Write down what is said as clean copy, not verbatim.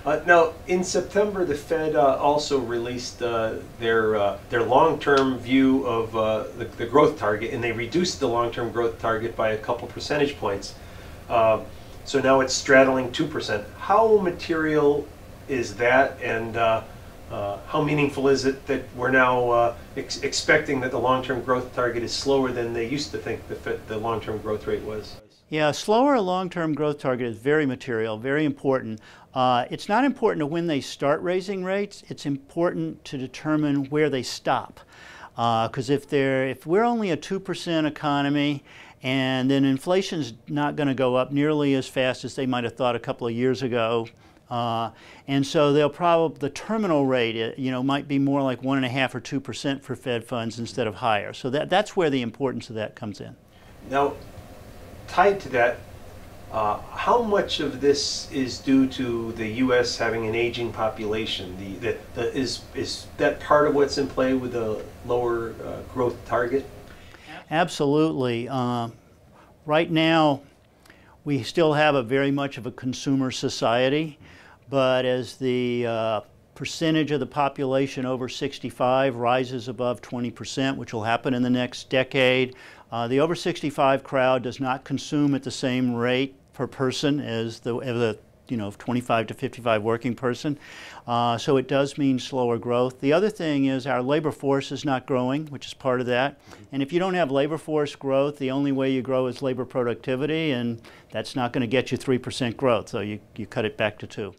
Now, in September, the Fed also released their long-term view of the growth target, and they reduced the long-term growth target by a couple percentage points. So now it's straddling 2%. How material is that, and how meaningful is it that we're now expecting that the long-term growth target is slower than they used to think the long-term growth rate was? Yeah, a slower long-term growth target is very material, very important. It's not important to when they start raising rates. It's important to determine where they stop. Because if we're only a 2% economy, and then inflation's not going to go up nearly as fast as they might have thought a couple of years ago, and so the terminal rate, might be more like 1.5 or 2% for Fed funds instead of higher. So that's where the importance of that comes in. Now, tied to that, how much of this is due to the U.S. having an aging population? Is that part of what's in play with the lower growth target? Absolutely. Right now, we still have very much of a consumer society, but as the percentage of the population over 65 rises above 20%, which will happen in the next decade, the over 65 crowd does not consume at the same rate per person as the 25 to 55 working person. So it does mean slower growth. The other thing is our labor force is not growing, which is part of that. And if you don't have labor force growth, the only way you grow is labor productivity, and that's not going to get you 3% growth, so you cut it back to 2%.